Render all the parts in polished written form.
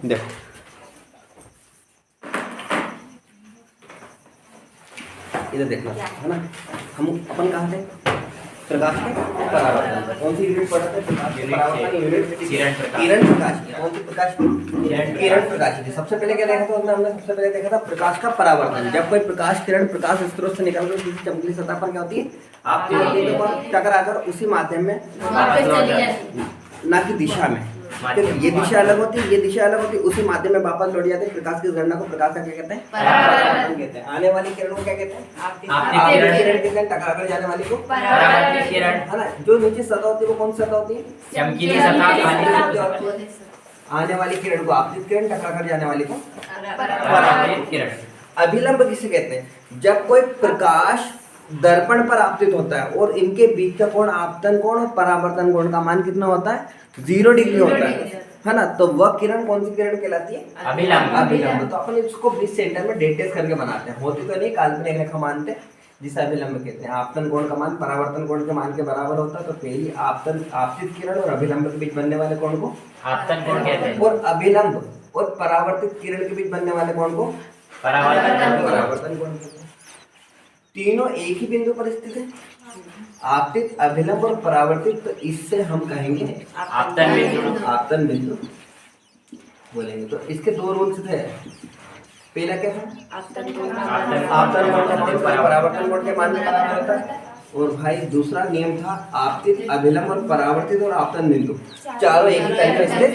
देखो इधर देखना है ना, हम अपन कहाँ थे? प्रकाश के परावर्तन पे। कौन सी यूनिट पढ़ा थे? प्रकाश के परावर्तन यूनिट किरण प्रकाश की। कौन सी प्रकाश की? किरण प्रकाश की। सबसे पहले क्या देखा था उसमें? हमने सबसे पहले देखा था प्रकाश का परावर्तन। जब कोई प्रकाश किरण प्रकाश स्रोत से निकल कर किसी चमकीली सतह पर क्या होती है? आपकी होती है, तो टकराकर उसी माध्यम में ना कि दिशा में, ये दिशा अलग होती है, ये दिशा अलग होती है, उसी माध्यम में वापस लौट जाते हैं। प्रकाश की गणना को प्रकाश का क्या कहते हैं? परावर्तन कहते हैं। आने वाली किरण को क्या कहते हैं? आपतित किरण कहते हैं। टकराकर जाने वाली को परावर्तित किरण, है ना। जो नीचे सतह होती है वो कौन सी सतह होती है? चमकीली सतह। आने वाली किरण को आपतित किरण, टकराकर जाने वाली को परावर्तित किरण। अभिलंब किसे कहते हैं? जब कोई प्रकाश दर्पण पर आपतित होता है और इनके बीच का कोण आपतन कोण और परावर्तन कोण का मान कितना होता है? 0 डिग्री होता है ना। तो वह किरण कौन सी किरण कहलाती है? अभिलंब। तो अपन इसको बीच सेंटर में डेटेस करके बनाते हैं, होती तो नहीं, काल्पनिक रेखा मानते हैं, जिसे अभिलंब कहते हैं। आपतन कोण का मान परावर्तन कोण के मान के बराबर होता है, तो पहली आपतित किरण और अभिलंब के बीच बनने वाले कोण को आपतन कोण कहते हैं, और अभिलंब और परावर्तित किरण के बीच बनने वाले कोण को परावर्तन कोण कहते हैं। तीनों एक ही बिंदु पर स्थित है, आपतित, अभिलंब और परावर्तित, तो इससे हम कहेंगे आपतन बिंदु बोलेंगे। तो इसके 2 रूल्स थे। पहला क्या था? आपतन कोण परावर्तन कोण के मान के बराबर होता है, और भाई दूसरा नियम था आपतित, अभिलंब और परावर्तित और आपतन बिंदु चारों एक ही तल पर स्थित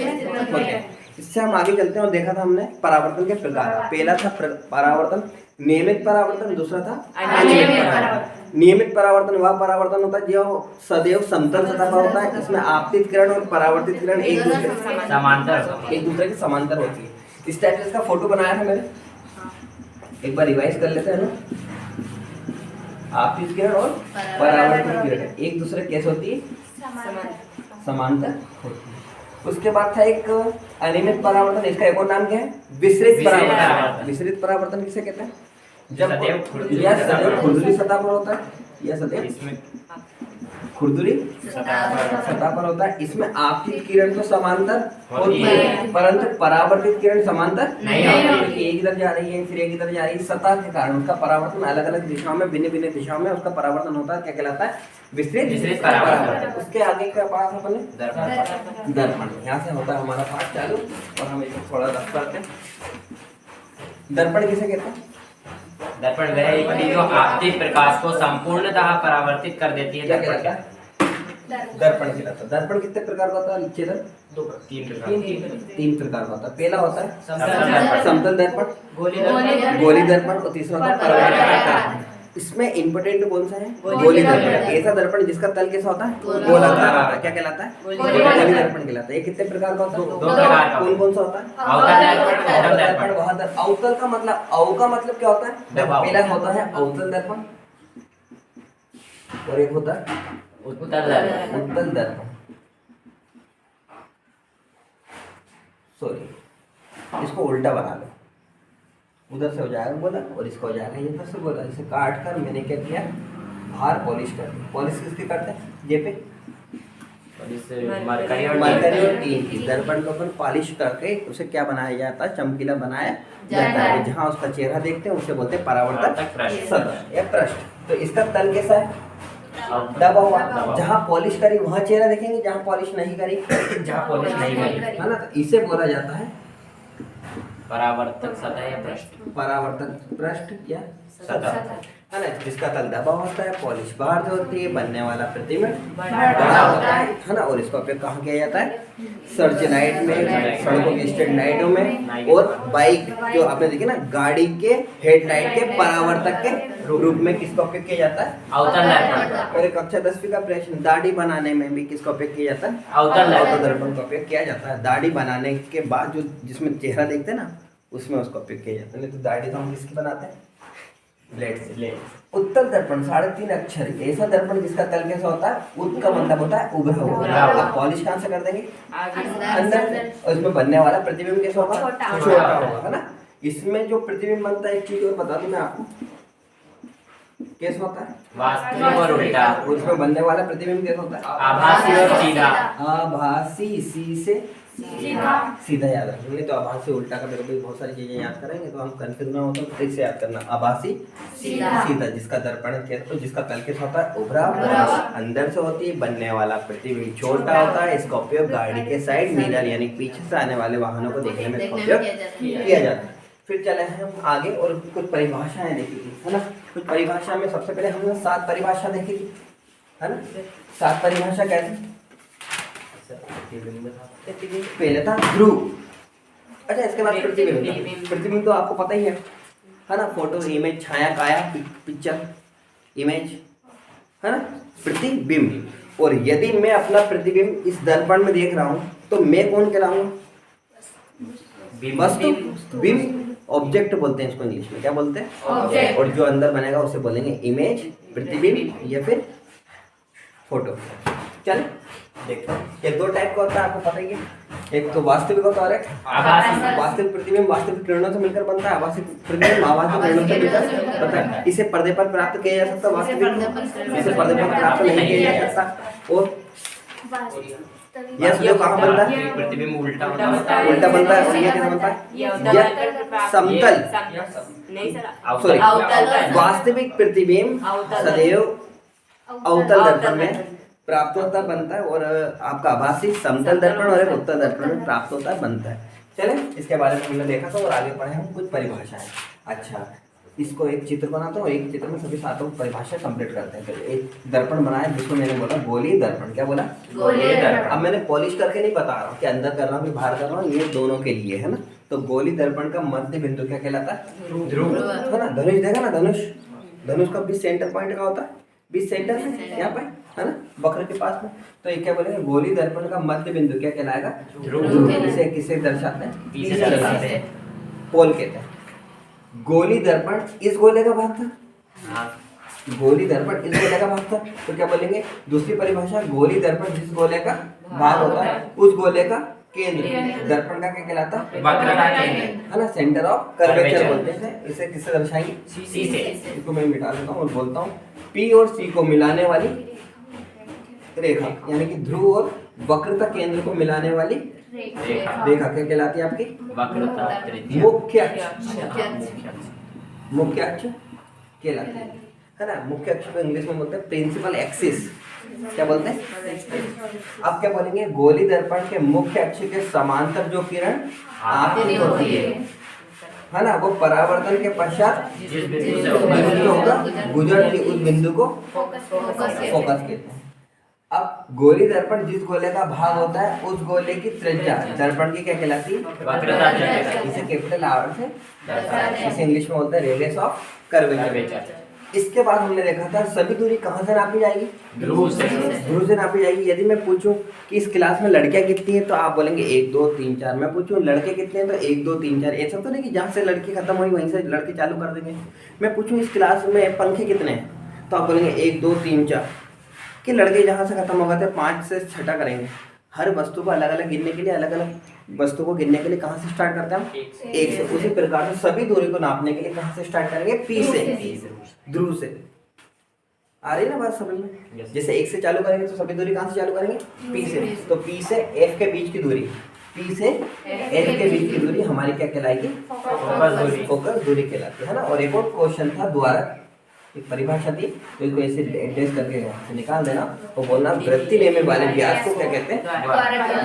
होते हैं। इससे हम आगे चलते हैं और देखा था हमने परावर्तन के प्रकार। पहला था परावर्तन नियमित परावर्तन, दूसरा था अनियमित परावर्तन। नियमित परावर्तन वह परावर्तन होता है जो सदैव समतल सतह पर होता है। इसमें आपतित किरण और परावर्तित किरण एक दूसरे के समांतर होती है। इस टाइप से इसका फोटो बनाया था मैंने, एक बार रिवाइज कर लेते हैं ना। आपतित किरण और परावर्तित किरण एक दूसरे कैसे होती है? समांतर होती है। उसके बाद था एक अनियमित परावर्तन, इसका एक और नाम क्या है? विसरित परावर्तन। विसरित परावर्तन किसे कहते हैं? जब सदैव खुरदुरी सतह पर होता है, या सदैव खुरदुरी सतह पर होता है। इसमें आपतित किरण तो समांतर होती है, परंतु परावर्तित किरण समांतर नहीं होती। एक इधर जा रही है, फिर एक इधर जा रही है, सतह के कारण उसका परावर्तन अलग अलग दिशाओं में, भिन्न भिन्न दिशाओं में उसका परावर्तन होता है। क्या कहलाता है? विसरित परावर्तन। उसके आगे क्या पढ़ा था अपने? दर्पण। यहाँ से होता है हमारा पाठ चालू, और हम इसे थोड़ा रफ करते हैं। दर्पण किसे कहते हैं? दर्पण वह युक्ति जो आपतित प्रकाश को संपूर्णतः परावर्तित कर देती है। दर्पण कहलाता है। दर्पण कितने प्रकार का होता है? चेतन 3 प्रकार का होता है। पहला होता है समतल दर्पण, गोली दर्पण, और तीसरा होता है परावर्तन दर्पण। इसमें इंपोर्टेंट कौन सा है? गोली दर्पण। ऐसा दर्पण जिसका तल कैसा होता है? गोलाकार होता है। क्या कहलाता है? गोली दर्पण कहलाता है। ये कितने प्रकार का होता है? 2 प्रकार का। कौन कौन सा होता है? अवतल का मतलब, अव का मतलब क्या होता है? पहला होता है अवतल दर्पण, और एक होता है उत्तल दर्पण। सॉरी, इसको उल्टा बना लो, उधर से हो जाएगा बोला और इसको हो जाएगा इधर से बोला। इसे काट कर मैंने क्या किया? बाहर पॉलिश कर दी। पॉलिश किसकी करते हैं? ये पे मरकरी और टीन की। दर्पण को अपन पॉलिश करके उसे क्या बनाया जाता है? चमकीला बनाया जाता है। जहाँ उसका चेहरा देखते हैं उसे बोलते हैं परावर्तक सतह या पृष्ठ। तो इसका तल कैसा है? दबा हुआ। जहाँ पॉलिश करी वहाँ चेहरा देखेंगे, जहाँ पॉलिश नहीं करी है ना, तो इसे बोला जाता है परावर्तक सतह या पृष्ठ। परावर्तक पृष्ठ या सतह, है ना। जिसका तल दबा होता है, पॉलिश बाहर जो होती है, बनने वाला प्रतिबिंब बड़ा होता है ना। और इसका उपयोग कहाँ किया जाता है? सर्च लाइट में, सड़कों के स्ट्रीट लाइटों में, और बाइक जो आपने देखी ना, गाड़ी के हेडलाइट के परावर्तक के रूप में किसका उपयोग किया जाता है? अवतल दर्पण। और कक्षा 10वीं का प्रश्न, दाढ़ी बनाने में भी किसका उपयोग किया जाता है? अवतल दर्पण का उपयोग किया जाता है। दाढ़ी बनाने के बाद जो जिसमें चेहरा देखते हैं ना, उसमें उसका उपयोग किया जाता है। नहीं तो दाढ़ी तो हम किसकी बनाते हैं? ब्लेड से। उत्तल दर्पण 3.5 अक्षर, ऐसा दर्पण जिसका तल कैसा होता है? उत का मतलब होता है उभरा हुआ। आप पॉलिश कहाँ से कर देंगे? अंदर से। और इसमें बनने वाला प्रतिबिंब कैसा होगा? छोटा होगा, है ना। इसमें जो प्रतिबिंब बनता है, एक चीज और बता दूं मैं आपको, कैसा होता है? वास्तविक और उल्टा। उसमें बनने वाला प्रतिबिंब कैसा होता है? आभासी और सीधा। आभासी, सी से सीधा याद रखेंगे। तो आभासी उल्टा का मेरे को भी बहुत सारी चीजें याद करेंगे तो हम कंफ्यूज ना होता तो ठीक से याद करना। आभासी सीधा, जिसका दर्पण केंद्र, जिसका तल किस होता है, उभरा, अंदर से होती है, बनने वाला प्रतिबिंब छोटा होता है। इसका उपयोग गाड़ी के साइड मिरर यानी पीछे से आने वाले वाहनों को देखने में इसका उपयोग किया जाता है। फिर चले हम आगे और कुछ परिभाषाएं देखी थी, है ना। कुछ परिभाषा में सबसे पहले हमने 7 परिभाषा देखी थी, है ना। 7 परिभाषा कैसे, पहले था ध्रुव, अच्छा इसके बाद प्रतिबिंब। प्रतिबिंब तो आपको पता ही है ना, फोटो, इमेज, छाया, काया, पिक्चर, इमेज, है ना, प्रतिबिंब। और यदि मैं अपना प्रतिबिंब इस दर्पण में देख रहा हूँ तो मैं कौन कहलाऊंगा, वस्तु, बिंब, ऑब्जेक्ट बोलते हैं इसको इंग्लिश में, क्या बोलते हैं, ऑब्जेक्ट। और जो अंदर बनेगा उसे बोलेंगे इमेज, प्रतिबिंब या फिर फोटो। चल देखते हैं, ये 2 टाइप का होता है, आपको पता ही है। एक तो वास्तविक होता है और एक आभासी। वास्तविक प्रतिबिंब वास्तविक किरणों से मिलकर बनता है, आभासी प्रतिबिंब आभासी किरणों से मिलकर बनता है। इसे पर्दे पर प्राप्त किया जा सकता है, वास्तविक इसे पर्दे पर प्राप्त नहीं किया जा सकता। और यह जो कहाँ बनता है, प्रतिबिंब उल्टा बनता है। और ये कैसे बनता है, यह समतल, सॉरी, वास्तविक प्रतिबिंब सदैव अवतल दर्पण में प्राप्त होता बनता है, और आपका आभासी समतल दर्पण और एक उत्तल दर्पण में प्राप्त होता है बनता है। चले इसके बारे में हमने देखा था और आगे पढ़े हम कुछ परिभाषाएं। अच्छा, इसको एक चित्र बनाता हूँ, एक चित्र में सभी 7 परिभाषा कंप्लीट करते हैं। चलिए, एक दर्पण बनाया जिसको मैंने बोला गोली दर्पण, क्या बोला, गोली दर्पण। अब मैंने पॉलिश करके नहीं बता रहा हूँ कि अंदर कर रहा हूँ कि बाहर कर रहा हूँ, ये दोनों के लिए है ना। तो गोली दर्पण का मध्य बिंदु क्या कहलाता है, ध्रुव, है ना। धनुष देखा ना, धनुष का भी सेंटर पॉइंट का होता है, बीच सेंटर में यहाँ पे, है ना, वक्र के पास में। तो ये क्या बोलेंगे, गोली दर्पण का मध्य बिंदु क्या कहलाएगा, ध्रुव। इसे किसे दर्शाते हैं, पीछे दर्शाते हैं, पोल कहते हैं। गोली दर्पण इस गोले का भाग था, गोली दर्पण इस गोले का भाग था, तो क्या बोलेंगे, दूसरी परिभाषा, गोली दर्पण जिस गोले का भाग होता है उस गोले का केंद्र दर्पण का क्या कहलाता है, वक्र का केंद्र, है ना, सेंटर ऑफ कर्वेचर बोलते हैं। इसे किससे दर्शाएंगे, सी से। इसको मैं मिटा देता हूँ और बोलता हूँ पी और सी को मिलाने वाली रेखा, यानी कि ध्रुव और वक्रता केंद्र को मिलाने वाली रेखा क्या कहलाती है आपकी, वक्रता मुख्य अक्ष, मुख्य अक्ष कहलाती है ना। मुख्य अक्ष को इंग्लिश में बोलते हैं प्रिंसिपल एक्सिस, क्या बोलते हैं। अब क्या बोलेंगे, गोली दर्पण के मुख्य अक्ष के समांतर जो किरण आपतित होती है ना, वो परावर्तन के पश्चात जिस बिंदु से होगा गुजरती उस बिंदु को फोकस कहते हैं। अब गोली दर्पण जिस गोले का भाग होता है उस गोले की त्रिज्या दर्पण की क्या कहलाती है, वक्रता। इसे कैपिटल आर से, इसे इंग्लिश में बोलते हैं रेडियस ऑफ कर्वेचर। इसके बाद हमने देखा था सभी दूरी कहाँ से नापी जाएगी, ध्रुव से नापी जाएगी। यदि मैं पूछूं कि इस क्लास में लड़कियां कितनी हैं तो आप बोलेंगे 1 2 3 4। मैं पूछूं लड़के कितने हैं तो 1 2 3 4। ऐसा तो नहीं कि जहाँ से लड़की खत्म हुई वहीं से लड़के चालू कर देंगे। मैं पूछूं इस क्लास में पंखे कितने हैं तो आप बोलेंगे 1 2 3 4, कि लड़के जहाँ से खत्म हो गए थे 5 से 6 करेंगे। हर वस्तु को अलग अलग गिनने के लिए, अलग अलग वस्तु को गिनने के लिए कहाँ से स्टार्ट करते हैं हम, 1 से। उसी प्रकार से सभी दूरी को नापने के लिए कहाँ से स्टार्ट करेंगे, पी से, ध्रुव से। आ रही ना बात समझ में। जैसे 1 से चालू करेंगे तो सभी दूरी कहाँ से चालू करेंगे, पी से। तो पी से एफ के बीच की दूरी, पी से एफ के बीच की दूरी हमारी क्या कहलाएगी, फोकस दूरी कहलाती है ना। और एक और क्वेश्चन था द्वारक, एक परिभाषा थी, तो इसको ऐसे एडजस्ट करके निकाल देना और बोलना वृत्ति नियम वाले व्यास को क्या कहते हैं,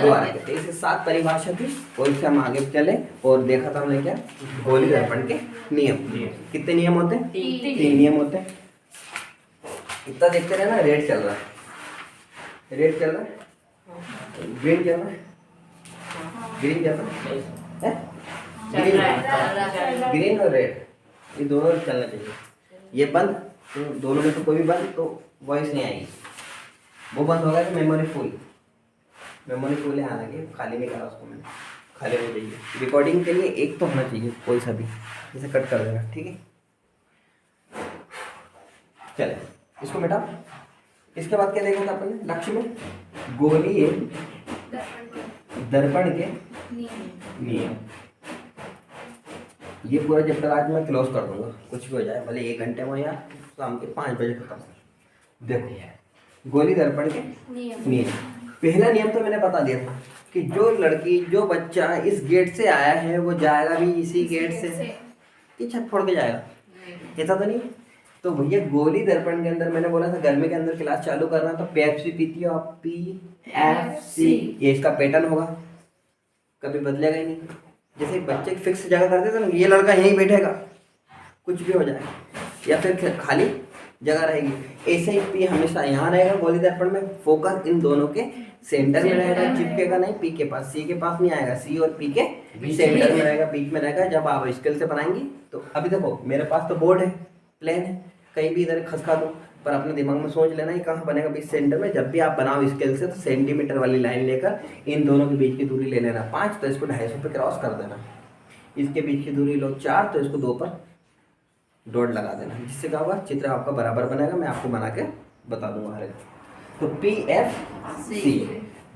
द्वारक कहते हैं। इसे 7 परिभाषा थी और इससे हम आगे चले और देखा था हमने क्या, गोली दर्पण के नियम। कितने नियम होते हैं, 3 नियम होते हैं। इतना देखते रहे ना, रेड चल रहा है, रेड चल रहा है, ग्रीन चल रहा है, ग्रीन चल रहा है, ग्रीन और रेड ये दोनों चलना चाहिए। ये बंद तो दोनों में तो कोई भी बंद तो वॉइस नहीं आएगी। वो बंद होगा तो मेमोरी फुल है, हालांकि खाली नहीं करा उसको मैंने, खाली हो चाहिए। रिकॉर्डिंग के लिए एक तो होना चाहिए कोई सा भी, इसे कट कर देना, ठीक है। चले इसको बेटा, इसके बाद क्या देखा था अपन ने लक्ष्य में, गोलीय दर्पण के नियम। ये पूरा चैप्टर आज मैं क्लोज कर दूंगा, कुछ भी हो जाए, भले 1 घंटे में या शाम के 5 बजे खत्म। देखो गोली दर्पण के नियम। पहला नियम तो मैंने बता दिया था, कि जो बच्चा इस गेट से आया है वो जाएगा भी इसी गेट से, ये छत फोड़ के जाएगा, ऐसा तो नहीं। तो भैया गोली दर्पण के अंदर मैंने बोला था गर्मी के अंदर क्लास चालू करना, तो पेप्सी पीती हो आप, PFC, ये इसका पैटर्न होगा, कभी बदलेगा ही नहीं। जैसे एक बच्चे की फिक्स जगह कर देते ना, ये लड़का यहीं बैठेगा, कुछ भी हो जाए, या फिर खाली जगह रहेगी, ऐसे ही P हमेशा यहाँ रहेगा गोली दर्पण में। फोकस इन दोनों के सेंटर में रहेगा, चिपकेगा नहीं P के पास, C के पास नहीं आएगा, C और P के सेंटर में रहेगा, बीच में रहेगा। जब आप स्केल से बनाएंगी तो अभी देखो मेरे पास तो बोर्ड है, प्लेन है, कहीं भी इधर खसका दो, पर अपने दिमाग में सोच लेना ये कहाँ बनेगा, बीच सेंटर में। जब भी आप बनाओ स्केल से तो सेंटीमीटर वाली लाइन लेकर इन दोनों के बीच की दूरी ले लेना 5, तो इसको 250 पे क्रॉस कर देना। इसके बीच की दूरी लो 4, तो इसको 2 पर डॉट लगा देना, जिससे क्या होगा चित्र आपका बराबर बनेगा। मैं आपको बना के बता दूंगा हर एक। तो PFC,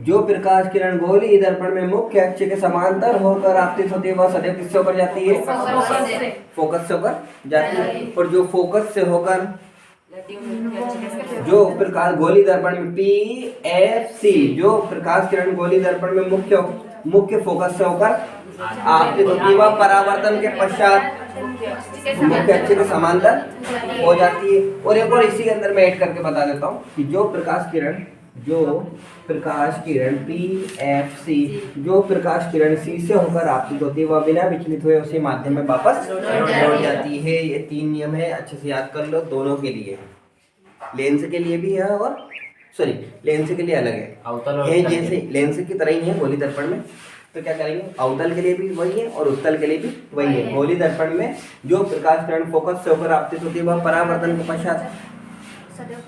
जो प्रकाश किरण गोली दर्पण में मुख्य अक्ष के समांतर होकर आपतित होती है वह सदैव किससे होकर जाती है? फोकस से होकर जाती है। और जो फोकस से होकर जो प्रकाश गोली दर्पण में PFC, जो प्रकाश किरण गोली दर्पण में मुख्य फोकस से होकर आपतित होती है वह परावर्तन के पश्चात मुख्य अक्ष के समांतर हो जाती है। और एक और इसी के अंदर मैं ऐड करके बता देता हूँ कि जो प्रकाश किरण PFC, जो प्रकाश किरण C से होकर आपतित होती है वह बिना विचलित हुए उसी माध्यम में वापस लौट जाती है। ये 3 नियम है, अच्छे से याद कर लो, दोनों के लिए, लेंस के लिए भी है और लेंस के लिए अलग है, जैसे लेंस की तरह ही है गोली दर्पण में। तो क्या करेंगे, अवतल के लिए भी वही है और उत्तल के लिए भी वही है। गोली दर्पण में जो प्रकाश किरण फोकस से होकर आपतित होती है वह परावर्तन के पश्चात सदैव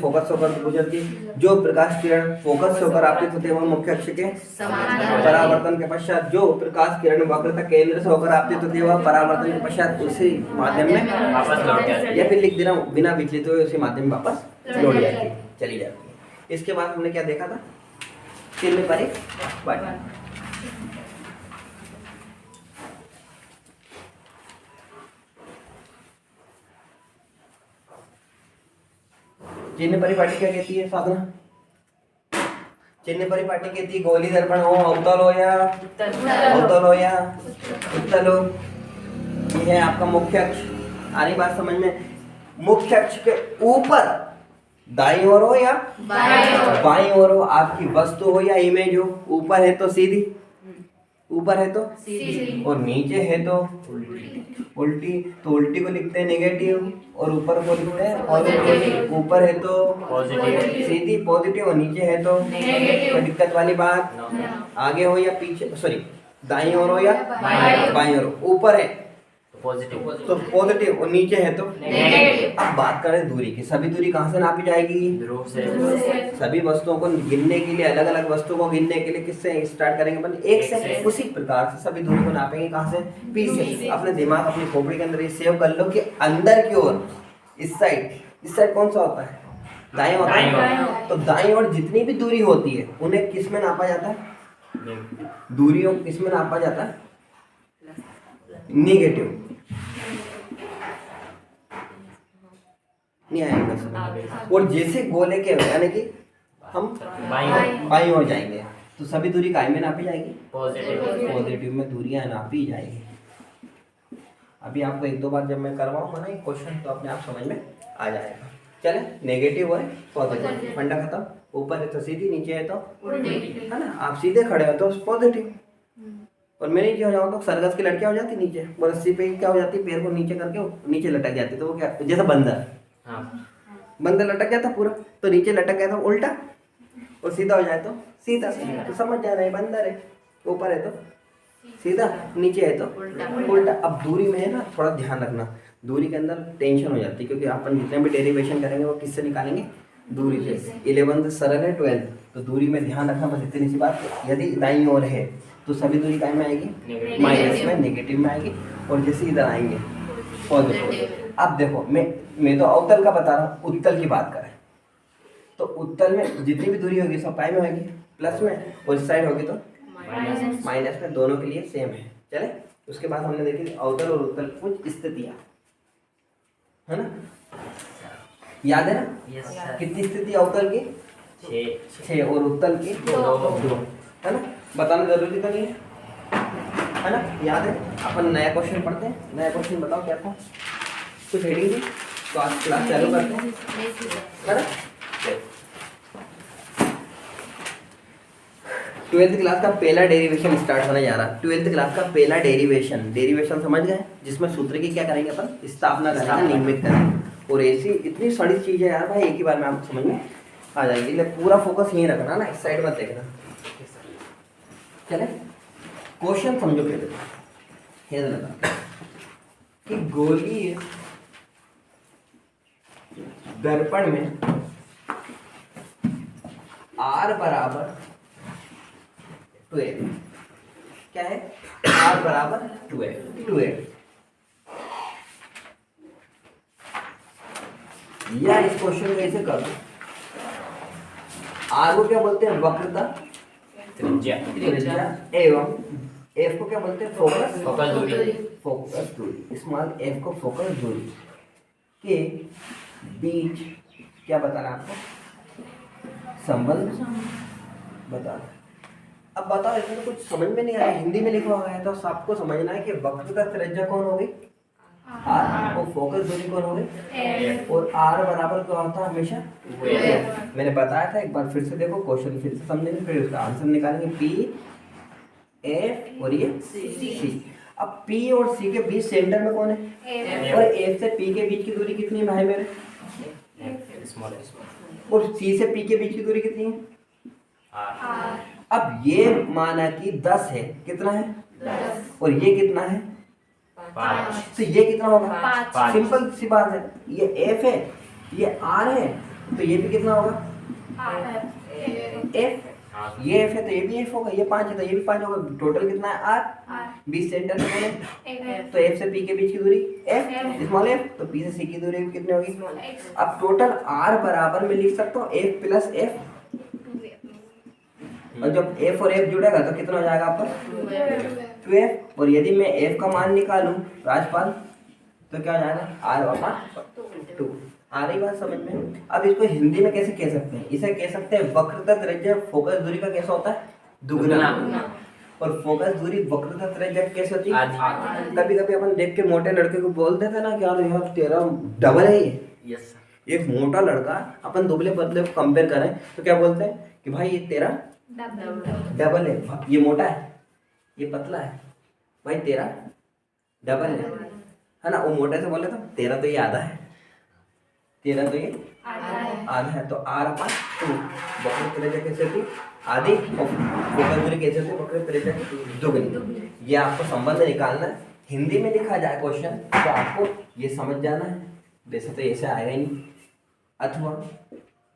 फोकस से होकर गुजरती है। जो प्रकाश किरण फोकस से होकर आपतित होती है वह मुख्य अक्ष के परावर्तन के पश्चात, जो प्रकाश किरण वक्रता केंद्र से होकर आपतित होती है वह परावर्तन के पश्चात उसी माध्यम में वापस लौट जाती है, या फिर लिख देना बिना विचलित हुए उसी माध्यम में वापस लौट जाती है, चली जाती है। इसके बाद हमने क्या देखा था, चिन्ह पर एक वाक्य। चिन्ह परिपाटी क्या कहती है साधना? चिन्ह परिपाटी कहती है गोली दर्पण हो अवतल हो या उत्तल हो, ये है आपका मुख्य अक्ष। आ रही बात समझ में? मुख्य अक्ष के ऊपर दाईं ओर हो या बाईं ओर हो, आपकी वस्तु हो या इमेज हो, ऊपर है तो सीधी, ऊपर है तो सीधी, और नीचे है तो उल्टी। तो उल्टी को लिखते हैं नेगेटिव और ऊपर को लिखते हैं पॉजिटिव। ऊपर है तो सीधी पॉजिटिव और नीचे है तो नेगेटिव। दिक्कत वाली बात? आगे हो या पीछे, दाईं ओर हो या बाईं ओर, ऊपर है तो पॉजिटिव और नीचे है तो नेगेटिव। अब बात करें दूरी की, सभी दूरी कहाँ से नापी जाएगी? ध्रुव से। सभी वस्तुओं को गिनने के लिए, अलग अलग वस्तुओं को गिनने के लिए किससे स्टार्ट करेंगे अपन? 1 से। उसी प्रकार से सभी दूरी को नापेंगे कहाँ से? P से। अपने दिमाग, अपनी खोपड़ी के अंदर ये सेव कर लो कि अंदर की ओर इस साइड कौन सा होता है? दाएं होता है। तो दाएं ओर जितनी भी दूरी होती है उन्हें किस में नापा जाता है? दूरियों किस में नापा जाता है? नेगेटिव। नहीं आएगा। और जैसे गोले के यानी कि हम बाईं ओर जाएंगे तो सभी दूरी काय में नापी जाएगी? पॉजिटिव में दूरियां नापी जाएगी। अभी आपको 1-2 बार जब मैं करवाऊंगा ना ये क्वेश्चन तो अपने आप समझ में आ जाएगा। चले, नेगेटिव और पॉजिटिव, फंडा खत्म। ऊपर है तो सीधी, नीचे है तो है ना। आप सीधे खड़े हो तो पॉजिटिव, और मैं नीचे हो जाऊँ तो सर्कस की लड़कियां हो जाती नीचे, वो रस्सी पे क्या हो जाती, पैर को नीचे करके नीचे लटक जाती, तो वो क्या, जैसे बंदर लटक जाता पूरा, तो नीचे लटक गया तो उल्टा, और सीधा हो जाए तो सीधा। तो समझ जाना है बंदर है, ऊपर है तो सीधा, नीचे है तो उल्टा। अब दूरी में है ना, थोड़ा ध्यान रखना, दूरी के अंदर टेंशन हो जाती है, क्योंकि अपन जितने भी डेरिवेशन करेंगे वो किससे निकालेंगे? दूरी से। 11 सरल है, 12, तो दूरी में ध्यान रखना बस इतनी सी बात। यदि दाईं ओर है तो सभी दूरी काय में आएगी? माइनस में, नेगेटिव में आएगी। और जैसे इधर आएंगे पॉजिटिव। अब देखो मैं तो अवतल का बता रहा हूँ, उत्तल की बात करें तो उत्तल में जितनी भी दूरी होगी सब पाई में होगी, प्लस में, और इस साइड होगी तो माइनस में। दोनों के लिए सेम है। चले, उसके बाद हमने देखी अवतल और उत्तल कुछ स्थितियाँ, है ना, याद है ना? कितनी स्थिति अवतल की? 6 और उत्तल की 2। है ना, बताना जरूरी तो नहीं है ना, याद है। अपन नया क्वेश्चन पढ़ते हैं, नया क्वेश्चन बताओ क्या था, कुछ हेडिंग थी तो आज क्लास चालू करते हैं, है ना। 12th क्लास का पहला डेरिवेशन स्टार्ट होने जा रहा है। 12th क्लास का पहला डेरिवेशन समझ गए, जिसमें सूत्र की क्या करेंगे अपन, स्थापना करेंगे, नियमित करेंगे। और ऐसी इतनी सारी चीजें यार भाई एक ही बार में आपको समझ में आ जाएगी, इसलिए पूरा फोकस यहीं रखना ना, इस साइड मत देखना। चले क्वेश्चन समझो पहले, ये लगा कि गोलीय दर्पण में R बराबर 12, क्या है, R बराबर 12 या इस क्वेश्चन को ऐसे कर दो, R को क्या बोलते हैं, वक्रता त्रिज्या एवं F को क्या बोलते हैं, फोकस दूरी। फोकस दूरी, स्मॉल f को फोकस दूरी के बीच क्या बताना आपको, संबंध बताना। अब बताओ, इसमें कुछ समझ में नहीं आया, हिंदी में लिखा हुआ है तो सबको समझना है कि वक्रता त्रिज्या कौन हो गई, R, और फोकस दूरी कौन हो गई, और R बराबर क्या होता है हमेशा, मैंने बताया था, एक बार फिर से देखो क्वेश्चन, फिर से समझेंगे, फिर उसका आंसर निकालेंगे। P, F और ये C। अब P और C के बीच सेंटर में कौन है, और F से P के बीच की दूरी कितनी है भाई मेरे, और C से P के बीच की दूरी कितनी है। अब ये माना कि 10 है, कितना है 10, और ये कितना है 5, तो ये कितना होगा 5। सिंपल सी बात है, ये F है, ये R है, तो ये भी कितना होगा F, ये F है तो ये भी F होगा, ये 5 है तो ये भी 5 होगा, टोटल कितना है R, बीच सेंटर में कौन है, तो F से P के बीच की दूरी F, स्मॉल f, तो P से C की दूरी कितनी होगी। अब टोटल R बराबर में लिख सकता हूँ F प्लस F, और जब F और F जुड़ेगा तो कितना हो जाएगा आपका 2F, और यदि मैं F का मान निकालूं राजपाल तो क्या हो जाएगा R/2। आ रही बात समझ में। अब इसको हिंदी में कैसे कह सकते हैं, इसे कह सकते हैं वक्रता त्रिज्या फोकस दूरी का कैसा होता है, दुगना, और फोकस दूरी वक्रता त्रिज्या कैसे होती है, कभी कभी अपन देख के मोटे लड़के को बोल देते ना कि यार तेरा डबल है ये, एक मोटा लड़का अपन दुबले पतले को कंपेयर करें तो क्या बोलते हैं कि भाई ये तेरा डबल है, ये मोटा है ये पतला है, भाई तेरा डबल है ना। वो मोटे से बोले तो तेरा तो ये आधा है, तेरा तो ये आधा है, तो R/2 वक्रता त्रिज्या कैसे होती आधी, और फोकस दूरी कैसे होती वक्रता त्रिज्या दुगनी। ये आपको संबंध निकालना है, हिंदी में लिखा जाए क्वेश्चन तो आपको ये समझ जाना है, वैसे तो ऐसे आएगा ही नहीं। अथवा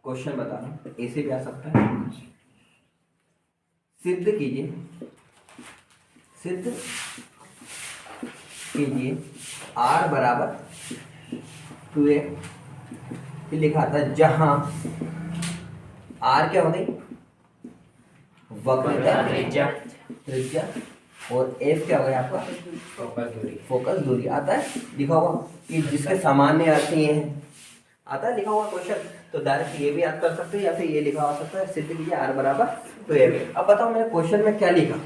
क्वेश्चन बता रहा हूँ, ऐसे भी आ सकता है, सिद्ध कीजिए R बराबर 2F लिखा था, जहां R क्या हो गई वक्रता त्रिज्या, और F क्या हो गया आपका फोकस दूरी। आता है लिखा हुआ कि जिसके सामान्य अर्थ ये है, आता है लिखा हुआ क्वेश्चन, तो डायरेक्ट ये भी याद कर सकते हैं या फिर ये लिखा हो सकता है, सिद्ध कीजिए R बराबर 2F। अब बताओ मैंने क्वेश्चन में क्या लिखा,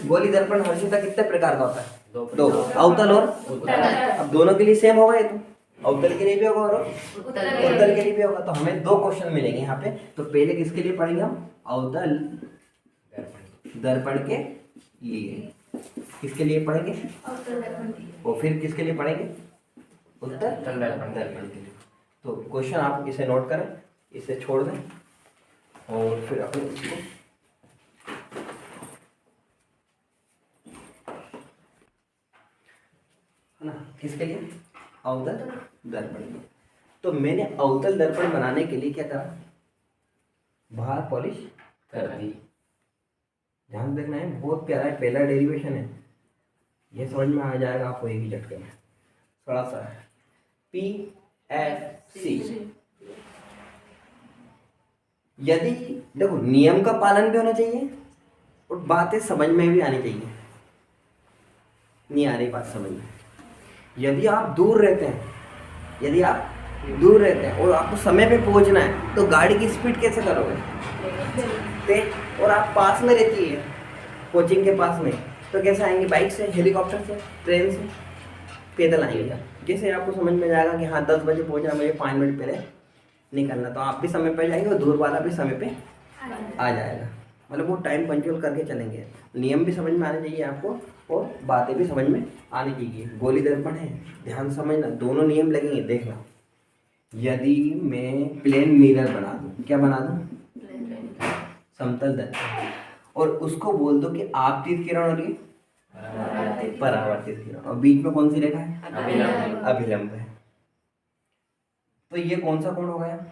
गोली दर्पण हर्षिता कितने प्रकार का होता है, दो, अवतल और उत्तल। अब दोनों के लिए सेम होगा ये, तो अवतल के लिए भी होगा और उत्तल के लिए भी होगा, तो हमें दो क्वेश्चन मिलेंगे यहाँ पे। तो पहले किसके लिए पढ़ेंगे हम, अवतल दर्पण के लिए, किसके लिए पढ़ेंगे, और फिर किसके लिए पढ़ेंगे, उत्तल दर्पण के लिए। तो क्वेश्चन आप इसे नोट करें, इसे छोड़ दें, और फिर अपने इसको ना किसके लिए, अवतल दर्पण। तो मैंने अवतल दर्पण बनाने के लिए क्या करा, बाहर पॉलिश कर दी। ध्यान देखना है, बहुत प्यारा है, पहला डेरिवेशन है, ये समझ में आ जाएगा आपको एक ही झटके में। थोड़ा सा है PFC, यदि देखो नियम का पालन भी होना चाहिए और बातें समझ में भी आनी चाहिए। नहीं आ रही बात समझ में, यदि आप दूर रहते हैं और आपको समय पे पहुंचना है तो गाड़ी की स्पीड कैसे करोगे, तेज, और आप पास में रहती है कोचिंग के पास में, तो कैसे आएंगे? बाइक से, हेलीकॉप्टर से, ट्रेन से, पैदल आएंगे। जैसे आपको समझ में जाएगा कि हाँ 10 बजे पहुंचना, मुझे 5 मिनट पहले निकलना, तो आप भी समय पे जाएंगे और दूर वाला भी समय पे आ जाएगा। मतलब वो टाइम पंक्चुअल करके चलेंगे। नियम भी समझ में आने चाहिए आपको और बातें भी समझ में आनी चाहिए। गोली दर्पण है, ध्यान से समझना, दोनों नियम लगेंगे। देखना, यदि मैं प्लेन मिरर बना दूं, क्या बना दूं? समतल दर्पण, और उसको बोल दो कि आपतित किरण और ये परावर्तित किरण, और बीच में कौन सी रेखा है? अभिलंब है। तो ये कौन सा कोण हो गया?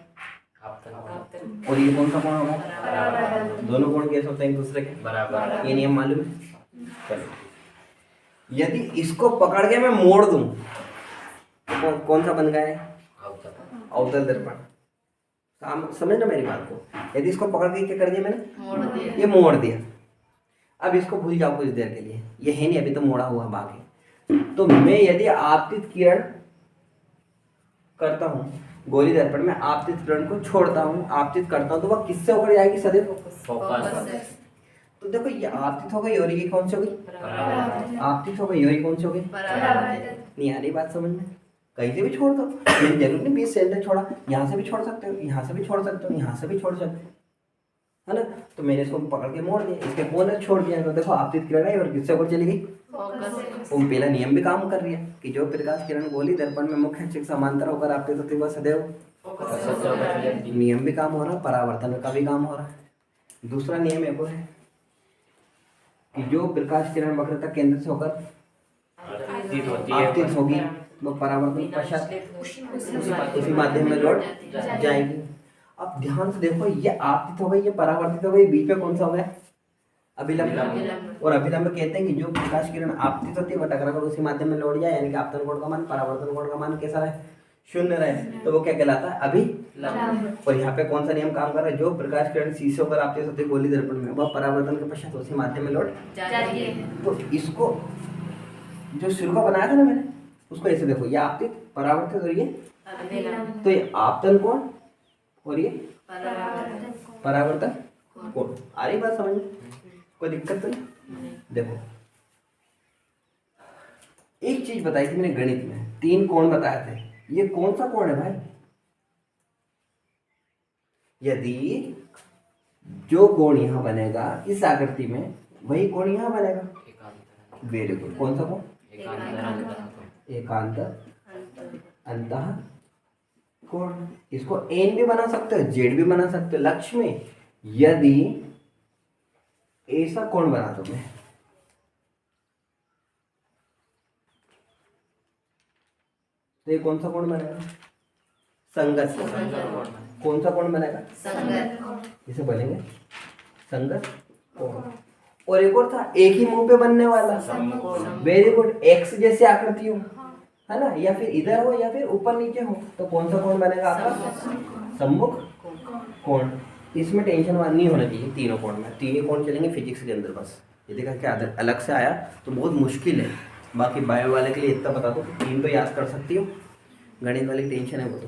और ये कौन सा कोण हो गया? दोनों कोण कैसे होते हैं? एक दूसरे के बराबर। ये नियम मालूम है? चलो, यदि इसको पकड़ के मैं मोड़ दूं तो कौन सा बन गया है? अवतल दर्पण। समझना मेरी बात को। यदि इसको पकड़ के क्या कर दिया मैंने? ये मोड़ दिया। अब इसको भूल जाओ कुछ देर के लिए, ये है नहीं, अभी तो मोड़ा हुआ बाकी। तो मैं यदि आपतित किरण करता हूँ गोली दर्पण में, आपतित किरण को छोड़ता हूँ, आपतित करता हूँ, तो वह किससे होकर जाएगी? सदैव फोकस। तो देखो, ये आपतित हो गई और ये कौन सी हो गई? आपतित हो गई और ये कौन सी हो गई? नहीं आ रही बात समझ में? कहीं से भी छोड़ दो, मैंने जरूर नहीं 20 सेंटर छोड़ा, यहाँ से भी छोड़ सकते हो, यहाँ से भी छोड़ सकते हो, यहाँ से भी छोड़ सकते हो, है ना? तो मैंने इसको पकड़ के मोड़ दिया, इसके कोने छोड़ दिया, तो देखो आपतित किरण है और किससे ऊपर चली गई? वो पहला नियम भी काम कर रही है कि जो प्रकाश किरण गोली दर्पण में मुख्य अक्ष के समांतर होकर आपतित होती है वह सदैव। नियम भी काम हो रहा है, परावर्तन का भी काम हो रहा है। दूसरा नियम एक और है कि जो प्रकाश किरण वक्रता केंद्र से होकर आपतित होगी वो परावर्तन पश्चात उसी माध्यम में लौट जाएगी। अब ध्यान से देखो, ये आपतित हो गई, ये परावर्तित हो गई, बीच में कौन सा हो गया? अभिलंब। और अभिलंब कहते हैं कि जो प्रकाश किरण आपतित होती है वह टकरा कर उसी माध्यम में लौट जाए, यानी कि आपतन कोण का मान परावर्तन कोण का मान कैसा रहे? 0 रहे, तो वो क्या कहलाता है? अभिलंब। और यहाँ पे कौन सा नियम काम कर रहा है? जो प्रकाश किरण शीशे पर आपतित होती है गोली दर्पण में, वह परावर्तन के पश्चात उसी माध्यम में लौट जाती है। तो इसको जो शुरू का बनाया था ना मैंने, उसको ऐसे देखो, ये आपतित, परावर्तित और ये अभिलंब। तो ये आपतन कोण और ये परावर्तन कोण। आ रही बात समझ में? कोई दिक्कत तो नहीं? देखो, एक चीज बताई थी मैंने गणित में, 3 कोण बताए थे। ये कौन सा कोण है भाई? यदि जो कोण यहां बनेगा इस आकृति में, वही कोण यहां बनेगा। Very good. कौन सा कोण? एकांतर अंतः कोण। इसको एन भी बना सकते हो, जेड भी बना सकते हो। लक्ष्य में यदि ऐसा कोण बना दो मैं, तो ये कौन सा कोण बनेगा? संगत। कौन सा कोण बनेगा? संगत। इसे बोलेंगे संगत कोण। और एक और था, एक ही मुंह पे बनने वाला। Very good. एक्स जैसे आकृति हो, है ना, या फिर इधर हो या फिर ऊपर नीचे हो, तो कौन सा कोण बनेगा आपका? सम्मुख कोण। इसमें टेंशन नहीं होना चाहिए, तीनों कोण में। 3 ही कोण चलेंगे फिजिक्स के अंदर बस। ये देखा क्या अलग से आया तो बहुत मुश्किल है। बाकी बायो वाले के लिए इतना बता दो, 3 तो याद कर सकती हो, गणित वाली टेंशन है वो तो।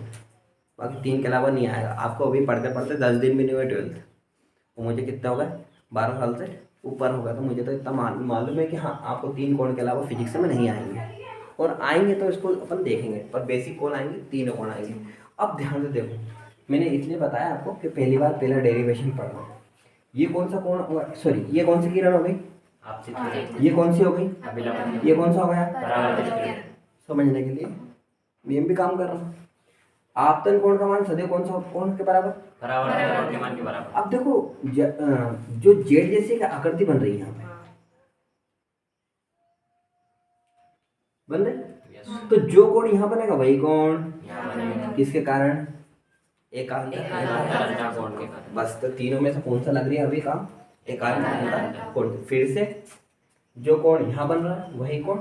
बाकी 3 के अलावा नहीं आएगा आपको। अभी पढ़ते पढ़ते 10 दिन भी नहीं हुए 12th, वो मुझे कितना होगा? 12 साल से ऊपर होगा। तो मुझे तो इतना मालूम है कि हाँ, आपको 3 कोण के अलावा फिजिक्स में नहीं आएंगे, और आएंगे तो इसको अपन देखेंगे, पर बेसिक कोण आएंगे, 3 कोण आएंगे। अब ध्यान से देखो, मैंने इसलिए बताया आपको कि पहली बार पहला डेरिवेशन पढ़ना। ये कौन सा कोण हुआ? सॉरी, ये कौन सी किरण हो गई? ये कौन सी हो गई? ये कौन सा हो गया? समझने के लिए नियम भी काम कर रहा हूँ। आपतन कोण का मान सदैव कौन सा कोण के बराबर? परावर्तन कोण के मान के बराबर। अब देखो, जो जेड जैसी आकृति बन रही है यहाँ पे, बन रही, तो जो कोण यहाँ बनेगा वही कोण किसके कारण? एकांतर कोण के कारण। बस, तो तीनों में से कौन सा लग रही है अभी काम? एकांतर कोण। फिर से जो कोण यहाँ बन रहा है वही कोण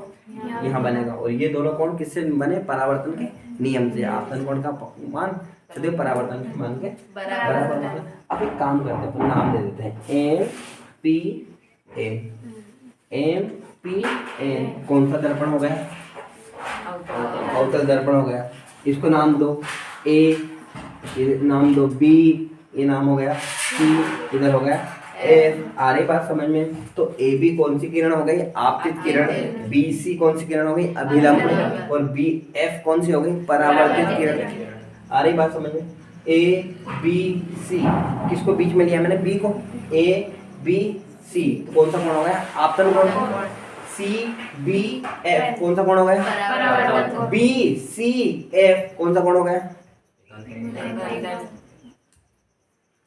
यहाँ बनेगा, और ये दोनों कोण किससे बने? परावर्तन के नियम से। आपतन कोण का मान सदैव परावर्तन के मान के बराबर। अब एक काम करते हैं, नाम दे देते हैं M P N. M P N कौन सा दर्पण हो गया? अवतल दर्पण हो गया। इसको नाम दो ए, ये नाम दो बी, ये नाम हो गया सी इधर हो गया एफ। आ रही बात समझ में? तो ए बी कौन सी किरण हो गई? आपतित किरण। बी सी कौन सी किरण हो गई? अभिलंब। और बी एफ कौन सी हो गई? परावर्तित किरण। आ रही बात समझ में? ए बी सी किसको बीच में लिया मैंने? बी को। ए बी सी तो कौन सा कोण हो गया? आपतन कोण। सी बी एफ कौन सा कोण हो गया? बी सी एफ कौन सा कोण हो गया?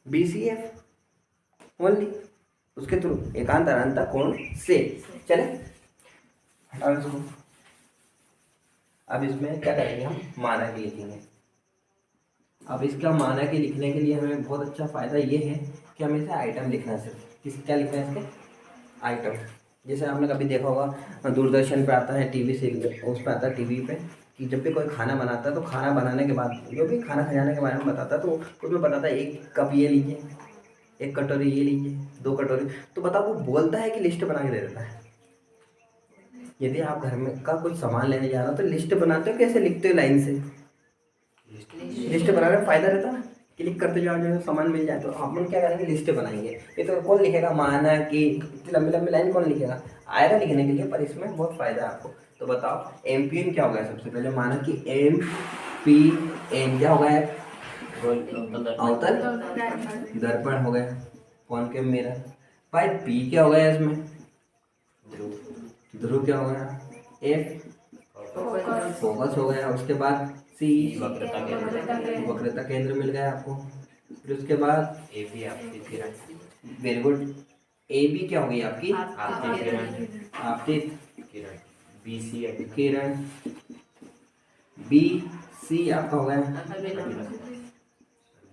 बी सी एफ ओनली, उसके थ्रू एकांत अनंत कोण से। चले हटाओ इसको। अब इसमें क्या करेंगे हम? मानक लिखेंगे। अब इसका मानक लिखने के लिए हमें बहुत अच्छा फायदा ये है कि हमें इसे आइटम लिखना है। सिर्फ किस क्या लिखना है इसके? आइटम। जैसे आपने कभी देखा होगा दूरदर्शन पे आता है, टीवी से उस पर आता है टीवी पे कि जब भी कोई खाना बनाता है तो खाना बनाने के बाद जो भी खाना खिलाने के बारे में बताता है तो उसमें बताता है एक कप ये लीजिए, एक कटोरी ये लीजिए, 2 कटोरी। तो बताओ वो बोलता है कि लिस्ट बना के दे देता है? यदि आप घर में का कुछ सामान लेने जा रहे हो तो लिस्ट बनाते हो, कैसे लिखते हो? लाइन से लिस्ट बनाने में फायदा रहता है ना, क्लिक करते जाओ जो सामान मिल जाए। तो हम लोग क्या करेंगे? लिस्ट बनाएंगे। ये तो कौन लिखेगा? माना कि इतनी लंबी लंबी लाइन कौन लिखेगा? आएगा लिखने के लिए, पर इसमें बहुत फायदा है आपको। तो बताओ एम पी एन क्या हो गया? सबसे पहले माना कि एम पी एन क्या हो गया? अवतल दर्पण हो गया, कॉनकेव मिरर। भाई पी क्या हो गया इसमें? ध्रुव क्या हो गया? एफ फोकस हो गया। उसके बाद सी वक्रता केंद्र मिल गया आपको। फिर उसके बाद ए बी आपतित किरण। Very good. ए बी क्या हो गई आपकी? आपतित किरण। आपतित किरण। बी सी किरण। बी सी आपका हो गया।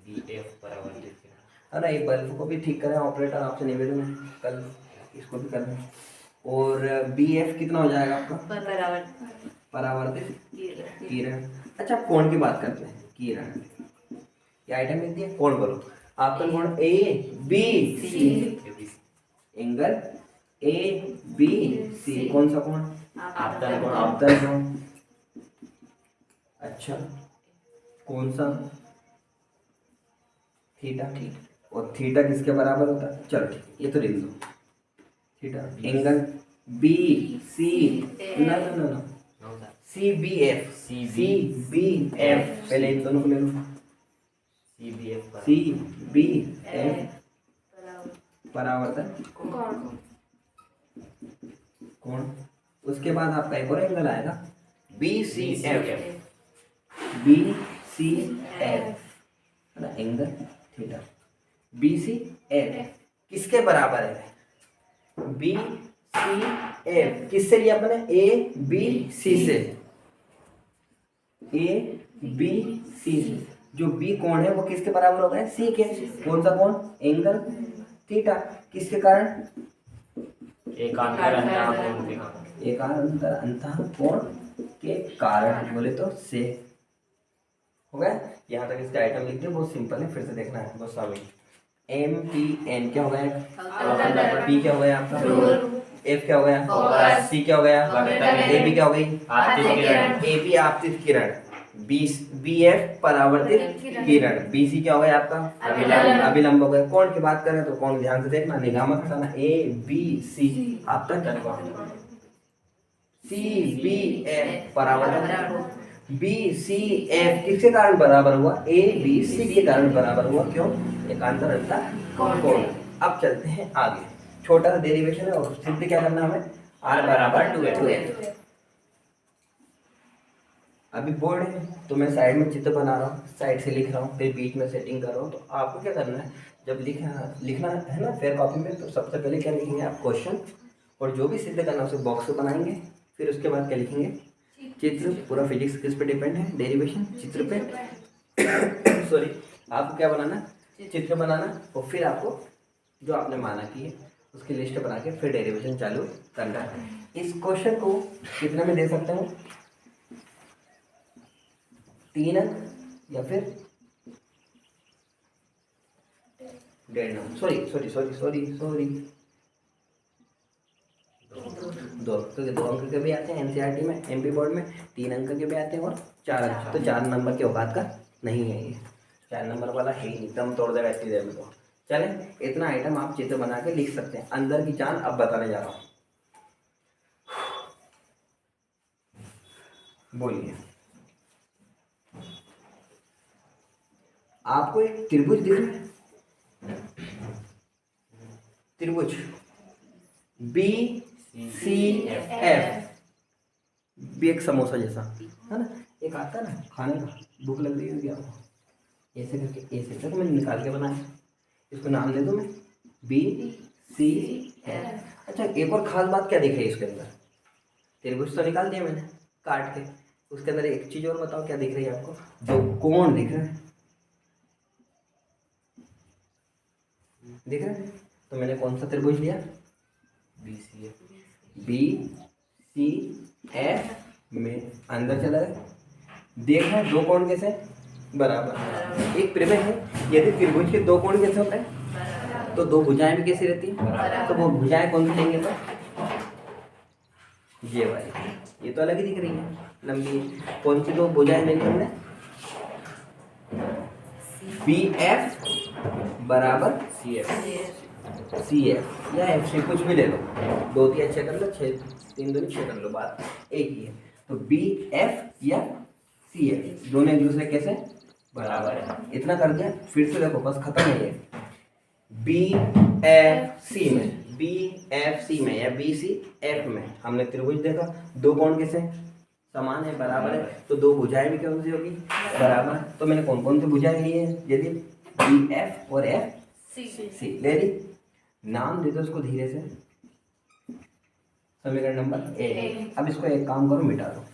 बी एफ परावर्तित किरण। अरे ये बल्ब को भी ठीक करें ऑपरेटर, आपसे निवेदन है कल इसको भी करना। और बी एफ कितना हो जाएगा आपका? परावर्तित किरण। अच्छा कोण की बात करते हैं। किरण क्या आइटम लिख दिया? कोण बोलो। आपका कोण A B C, angle A B C कौन सा कोण? आपतन कोण। आपतन कोण। अच्छा कौन सा? थीटा। और थीटा किसके बराबर होता है? चलो ठीक, ये तो लिख दो। थीटा एंगल बी सी ना ना ना ना C B F. C B F पहले इन दोनों को ले लो। सी बी एफ परावर्तन कोण। उसके बाद आपका एक और एंगल आएगा B C F. B C F है ना, angle theta. B C F किसके बराबर है? बी सी एफ किससे लिया अपने? ए बी सी से। ए बी सी जो बी कोण है वो किसके बराबर हो गया? सी के। कौन सा कोण? Angle theta. किसके कारण? एकांतर अंतः कोण के कारण। एकांतर अंतः कोण के कारण बोले तो से। हो गया? यहाँ तक इसका आइटम लिख दो, बहुत सिंपल है। फिर से देखना है बहुत सारा। एम पी एन क्या हो गया? पी क्या हो गया आपका? एफ क्या हो गया? सी क्या हो गया? ए बी क्या हो गई? आपतित किरण। ए बी आपतित किरण। बी बी एफ परावर्तित किरण। बी सी क्या हो गया आपका? अभिलंब हो गया। कौन की बात करें तो कौन ध्यान से देखना, निगाह मत हटाना। ए बी सी आपतन, सी बी एफ परावर्तन। बी सी एफ किसके कारण बराबर हुआ? ए बी सी के कारण बराबर हुआ। क्यों? एकांतर अंतः कोण। अब चलते हैं आगे। छोटा सा डेरिवेशन है और सिद्ध क्या करना हमें? आर बराबर 2n। अभी बोर्ड है तो मैं साइड में चित्र बना रहा हूँ, साइड से लिख रहा हूँ, फिर बीच में सेटिंग कर रहा हूँ। तो आपको क्या करना है, जब लिखना है ना फेयर कॉपी में, तो सबसे पहले क्या लिखेंगे आप? क्वेश्चन। और जो भी सिद्ध करना है उसे बॉक्स में बनाएंगे। फिर उसके बाद क्या लिखेंगे? चित्र। पूरा फिजिक्स किस पे डिपेंड है? डेरिवेशन चित्र पे। सॉरी, आपको क्या बनाना? चित्र बनाना। और फिर आपको जो आपने माना की है उसकी लिस्ट बना के फिर डेरिवेशन चालू करना है। इस क्वेश्चन को कितने में दे सकते हैं? 3 अंक या फिर 1.5 अंक। सॉरी 2 अंक के भी आते हैं एनसीईआरटी में, एमपी बोर्ड में 3 अंक के भी आते हैं और 4 अंक। तो 4 नंबर के औकात का नहीं है ये, 4 नंबर वाला है ही नहीं, दम तोड़ देगा इतनी देर में। तो चले, इतना आइटम आप चित्र बना के लिख सकते हैं। अंदर की चांद अब बताने जा रहा हूं, बोलिए। आपको एक त्रिभुज दिख रहा है, त्रिभुज बी सी एफ, भी एक समोसा जैसा है ना, एक आता है ना खाने का, भूख लग रही होगी आपको, ऐसे करके ऐसे करके मैंने निकाल के बनाया, इसको नाम दे दूं मैं बी सी एफ। अच्छा, एक और खास बात क्या दिख रही है इसके अंदर, त्रिभुज तो निकाल दिया मैंने काट के, उसके अंदर एक चीज और बताओ क्या दिख रही है आपको, जो कोण दिख रहा है, दिख रहा है। तो मैंने कौन सा त्रिभुज लिया, बी सी एफ में अंदर चला गया, देखा दो कोण कैसे बराबर, एक त्रिभुज है, यदि त्रिभुज के दो कोण कैसे होते हैं तो दो भुजाएं भी कैसी रहती हैं, तो वो भुजाएं कौन सी लेंगे, तो ये वाली, ये तो अलग ही दिख रही है लंबी, कौन सी दो भुजाएं लेंगे हमने, बी एफ बराबर सी एफ या एफ से कुछ भी ले लो, 2 3 अच्छे कर लो, 3 दूनी 6 कर लो, बात एक ही है। तो बी एफ या सी एफ दोनों एक दूसरे कैसे बराबर है, इतना कर दिया। फिर से देखो बस खत्म है ये, बी एफ सी में, बी एफ सी में या बी सी एफ में हमने त्रिभुज देखा, दो कोण कैसे समान है बराबर है, तो दो भुजाएं भी कौन सी होगी बराबर। तो मैंने कौन कौन सी भुजाएं ली है, यदि बी एफ और एफ सी ले ली, नाम दे दो उसको धीरे से, समीकरण नंबर ए। अब इसको एक काम करो, मिटा दो,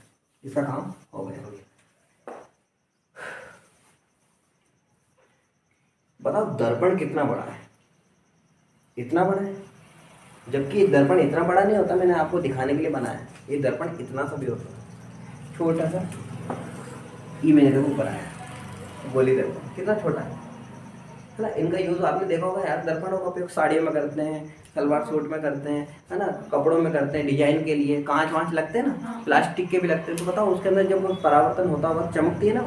इसका काम हो गया। बताओ दर्पण कितना बड़ा है, इतना बड़ा है, जबकि दर्पण इतना बड़ा नहीं होता, मैंने आपको दिखाने के लिए बनाया। ये दर्पण इतना सा भी होता है, छोटा सा, ये मैंने देखो बनाया, गोली दर्पण कितना छोटा है ना। इनका यूज आपने देखा होगा यार, दर्पणों का उपयोग साड़ियों में करते हैं, सलवार सूट में करते हैं, है ना, कपड़ों में करते हैं, डिजाइन के लिए, कांच वाँच लगते हैं ना, प्लास्टिक के भी लगते हैं। तो बताओ उसके अंदर जब वो परावर्तन होता होगा, चमकती है ना,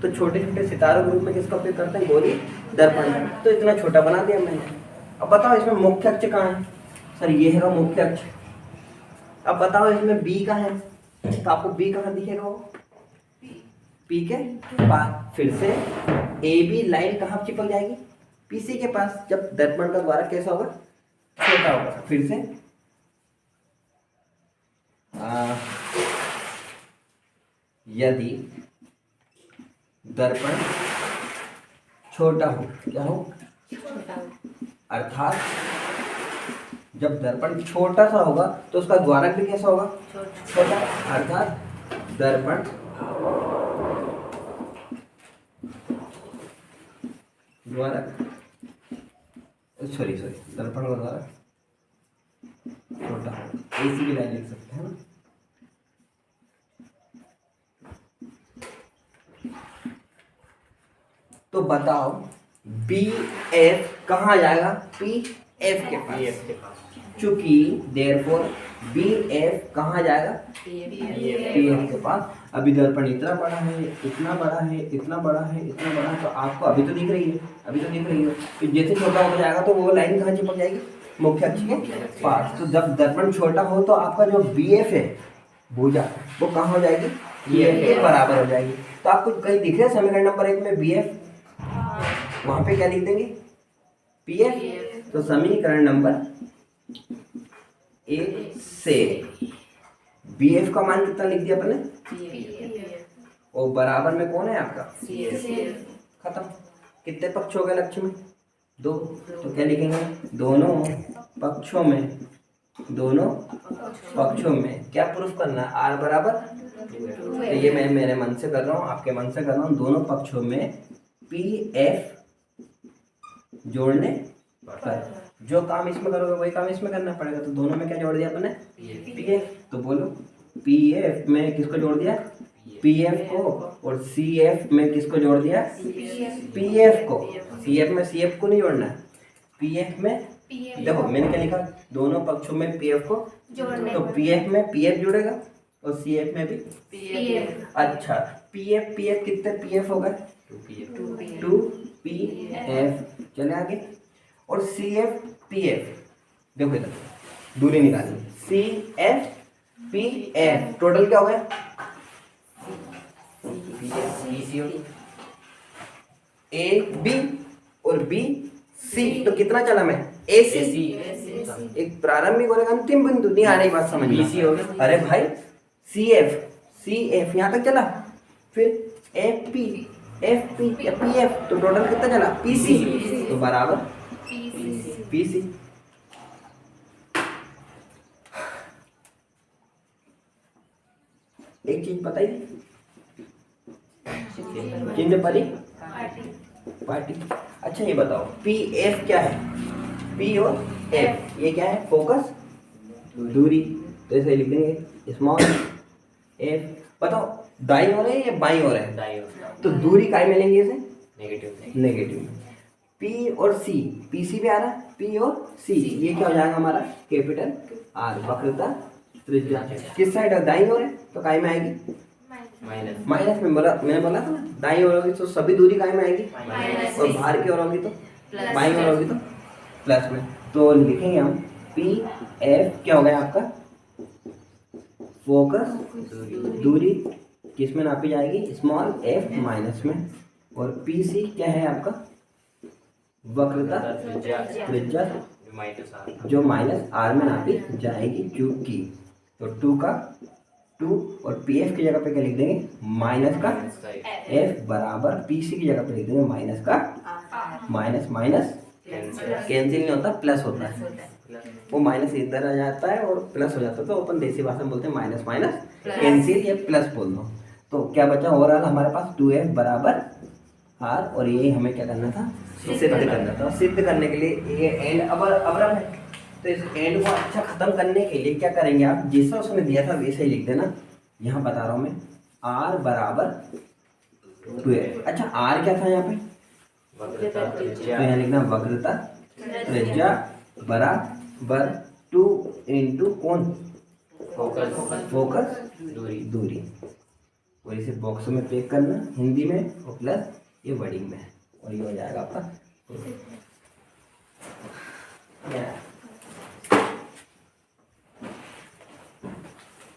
तो छोटे छोटे सितारों के रूप में किसका उपयोग करते हैं, गोली दर्पण। तो इतना छोटा बना दिया मैंने। अब बताओ इसमें मुख्य अक्ष कहाँ है, सर ये है मुख्य अक्ष। अब बताओ इसमें बी का है, तो आपको बी कहाँ दिखेगा, वो पी के पास, फिर से ए बी लाइन कहाँ चिपक जाएगी, पीसी के पास, जब दर्पण का द्वारा कैसा होगा, छोटा होगा। फिर से यदि दर्पण छोटा हो, क्या हो, अर्थात जब दर्पण छोटा सा होगा तो उसका द्वारक भी कैसा होगा, छोटा, अर्थात दर्पण द्वारक, सॉरी दर्पण का द्वारक छोटा, ऐसी भी लाइन लिख सकते हैं ना। तो बताओ बी एफ कहाँ जाएगा, पी एफ के पास, चूंकि देयरफॉर बी एफ कहाँ जाएगा, पी एफ के पास। अभी दर्पण इतना बड़ा है, इतना बड़ा है, इतना बड़ा है, इतना बड़ा है, तो आपको अभी तो दिख रही है, अभी तो दिख रही है। तो जैसे छोटा होता जाएगा तो वो लाइन कहाँ चिपक जाएगी, मुख्य अक्ष के पास। तो जब दर्पण छोटा हो तो आपका जो बी एफ है भुजा, वो कहाँ हो जाएगी, बी एफ के बराबर हो जाएगी। तो आपको कहीं दिख रहा है समीकरण नंबर 1 में बी एफ, वहां पे क्या लिख देंगे, पी एफ। तो समीकरण नंबर 1 से बी एफ का मान कितना लिख दिया अपने, और बराबर में कौन है आपका, खत्म। कितने पक्ष हो गए लक्ष्य में, 2। तो क्या लिखेंगे, दोनों पक्षों में, दोनों पक्षों में क्या प्रूफ करना है, आर बराबर। तो ये मैं मेरे मन से कर रहा हूँ, आपके मन से कर रहा हूँ, दोनों पक्षों में पी एफ जोड़ने पर जो काम इसमें करोगे वही काम इसमें करना पड़ेगा। तो दोनों में क्या जोड़ दिया अपने, पी एफ। तो बोलो पी एफ में किसको जोड़ दिया, पी एफ को, और सी एफ में किसको जोड़ दिया, पी एफ को। सी एफ में सी एफ को नहीं जोड़ना है, पी एफ में, देखो मैंने क्या लिखा, दोनों पक्षों में पी एफ को जोड़ने, तो पी एफ में पी एफ जुड़ेगा और सी एफ में भी पी एफ। अच्छा, पी एफ कितने पी एफ हो गए, 2 पी एफ। चले आगे, और CF PF, देखो इधर दूरी निकालनी, CF PF टोटल क्या हो गया, AB और BC, तो कितना चला मैं AC, एक प्रारंभिक और एक अंतिम बिंदु, नहीं आ रही बात समझ में, BC हो गया। अरे भाई CF यहाँ तक चला, फिर FP FP या PF, तो टोटल कितना चला PC, तो बराबर PC। एक चीज बताइए, चिन्ह परी पार्टी। अच्छा ये बताओ PF क्या है, P और F ये क्या है, फोकस दूरी, तो इसे लिख देंगे स्मॉल f। बताओ दाईं ओर है या बाईं ओर है, दाईं ओर, तो दूरी काय में लेंगे इसे, नेगेटिव। नेगेटिव में। P और C, PC भी आ रहा है, P और C ये क्या हो जाएगा हमारा कैपिटल R, वक्रता त्रिज्या किस साइड है, दाईं ओर है, तो काय में आएगी माइनस में, बोला मैंने बोला था ना, दाईं ओर होगी तो सभी दूरी काय में आएगी, और बाहर की ओर होगी तो बाईं ओर होगी तो प्लस में। तो लिखेंगे हम PF क्या हो गया आपका, फोकस दूरी किस में नापी जाएगी, स्मॉल f माइनस में, और PC क्या है आपका वक्रता त्रिज्या जो माइनस R में नापी जाएगी, क्योंकि तो 2 का 2 और PF की जगह पे क्या लिख देंगे, माइनस का F बराबर PC की जगह पे लिख देंगे माइनस का, माइनस माइनस कैंसिल नहीं होता, प्लस होता है, वो माइनस इधर आ जाता है और प्लस हो जाता है, तो अपन देसी भाषा में बोलते हैं माइनस माइनस कैंसिल या प्लस बोल दो। तो क्या बचा ओवरऑल हमारे पास 2F बराबर R, और ये हमें क्या करना था, सिद्ध करना था। सिद्ध करने के लिए ये एंड अबरम है, तो इस एंड को अच्छा खत्म करने के लिए क्या करेंगे आप, जैसा उसने दिया था वैसे ही लिख देना। यहाँ बता रहा हूँ मैं, R बराबर 2F। अच्छा R क्या था यहाँ पे, तो यहाँ लिखना वक्रता त्रिज्या बराबर 2 इंटू कौन, फोकस दूरी, और इसे बॉक्स में पैक करना हिंदी में और प्लस ये वर्डिंग में, और ये हो जाएगा आपका।